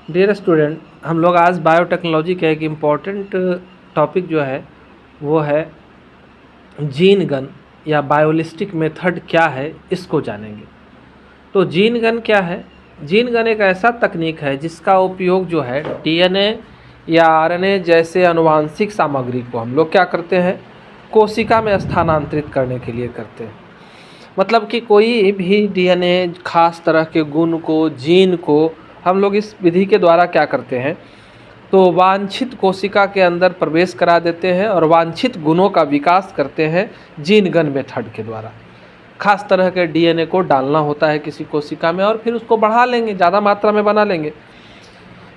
Dear student, हम लोग आज बायोटेक्नोलॉजी का एक इम्पॉर्टेंट टॉपिक जो है वो है जीन गन या बायोलिस्टिक मेथड क्या है, इसको जानेंगे। तो जीन गन क्या है? जीन गन एक ऐसा तकनीक है जिसका उपयोग जो है डीएनए या आरएनए जैसे आनुवांशिक सामग्री को हम लोग क्या करते हैं, कोशिका में स्थानांतरित करने के लिए करते हैं। मतलब कि कोई भी डीएनए खास तरह के गुण को, जीन को हम लोग इस विधि के द्वारा क्या करते हैं, तो वांछित कोशिका के अंदर प्रवेश करा देते हैं और वांछित गुणों का विकास करते हैं जीन गन मेथड के द्वारा। खास तरह के डीएनए को डालना होता है किसी कोशिका में और फिर उसको बढ़ा लेंगे, ज़्यादा मात्रा में बना लेंगे।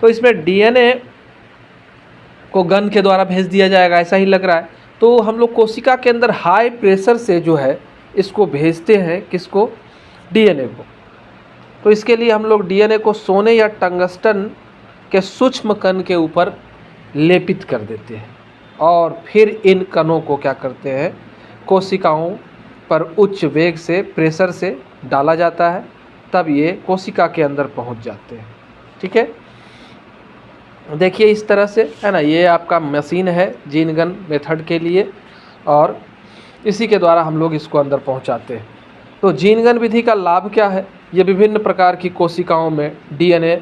तो इसमें डीएनए को गन के द्वारा भेज दिया जाएगा, ऐसा ही लग रहा है। तो हम लोग कोशिका के अंदर हाई प्रेशर से जो है इसको भेजते हैं, किसको? डीएनए को। तो इसके लिए हम लोग डीएनए को सोने या टंगस्टन के सूक्ष्म कण के ऊपर लेपित कर देते हैं और फिर इन कणों को क्या करते हैं, कोशिकाओं पर उच्च वेग से, प्रेशर से डाला जाता है, तब ये कोशिका के अंदर पहुंच जाते हैं। ठीक है, देखिए इस तरह से है ना, ये आपका मशीन है जीन गन मेथड के लिए और इसी के द्वारा हम लोग इसको अंदर पहुंचाते हैं। तो जीन गन विधि का लाभ क्या है? ये विभिन्न प्रकार की कोशिकाओं में डीएनए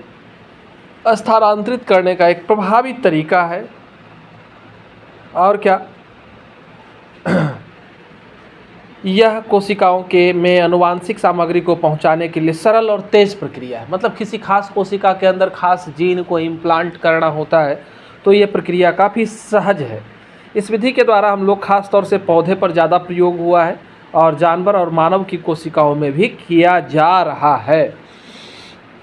स्थानांतरित करने का एक प्रभावी तरीका है। और क्या, यह कोशिकाओं के में आनुवांशिक सामग्री को पहुंचाने के लिए सरल और तेज प्रक्रिया है। मतलब किसी खास कोशिका के अंदर खास जीन को इम्प्लांट करना होता है तो ये प्रक्रिया काफ़ी सहज है। इस विधि के द्वारा हम लोग खास तौर से पौधे पर ज़्यादा प्रयोग हुआ है और जानवर और मानव की कोशिकाओं में भी किया जा रहा है।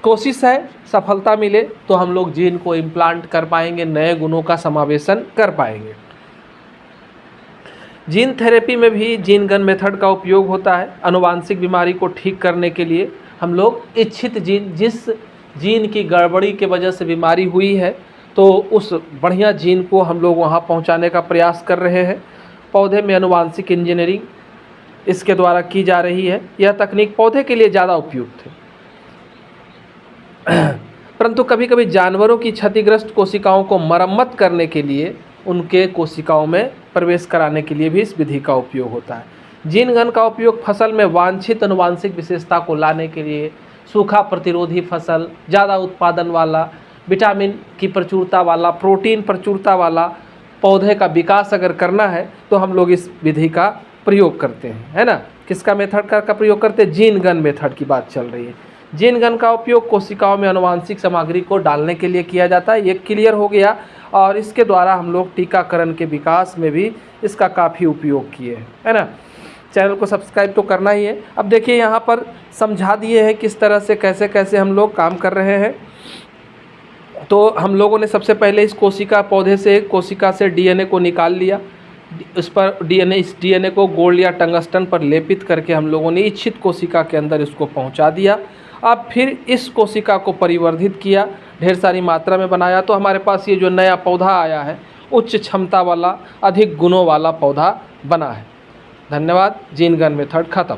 कोशिश है सफलता मिले तो हम लोग जीन को इम्प्लांट कर पाएंगे, नए गुणों का समावेशन कर पाएंगे। जीन थेरेपी में भी जीन गन मेथड का उपयोग होता है। आनुवांशिक बीमारी को ठीक करने के लिए हम लोग इच्छित जीन, जिस जीन की गड़बड़ी के वजह से बीमारी हुई है, तो उस बढ़िया जीन को हम लोग वहाँ पहुँचाने का प्रयास कर रहे हैं। पौधे में आनुवांशिक इंजीनियरिंग इसके द्वारा की जा रही है। यह तकनीक पौधे के लिए ज़्यादा उपयुक्त है, परंतु कभी कभी जानवरों की क्षतिग्रस्त कोशिकाओं को मरम्मत करने के लिए उनके कोशिकाओं में प्रवेश कराने के लिए भी इस विधि का उपयोग होता है। जीन गन का उपयोग फसल में वांछित आनुवांशिक विशेषता को लाने के लिए, सूखा प्रतिरोधी फसल, ज़्यादा उत्पादन वाला, विटामिन की प्रचुरता वाला, प्रोटीन प्रचुरता वाला पौधे का विकास अगर करना है तो हम लोग इस विधि का प्रयोग करते हैं, है ना। किसका मेथड का प्रयोग करते हैं? जीन गन मेथड की बात चल रही है। जीन गन का उपयोग कोशिकाओं में आनुवांशिक सामग्री को डालने के लिए किया जाता है। ये क्लियर हो गया। और इसके द्वारा हम लोग टीकाकरण के विकास में भी इसका काफ़ी उपयोग किए हैं, है ना। चैनल को सब्सक्राइब तो करना ही है। अब देखिए यहाँ पर समझा दिए हैं किस तरह से कैसे कैसे हम लोग काम कर रहे हैं। तो हम लोगों ने सबसे पहले इस कोशिका से डीएनए को निकाल लिया। इस डीएनए को गोल्ड या टंगस्टन पर लेपित करके हम लोगों ने इच्छित कोशिका के अंदर इसको पहुंचा दिया। अब फिर इस कोशिका को परिवर्धित किया, ढेर सारी मात्रा में बनाया, तो हमारे पास ये जो नया पौधा आया है, उच्च क्षमता वाला, अधिक गुणों वाला पौधा बना है। धन्यवाद। जीन गन मेथड खत्म।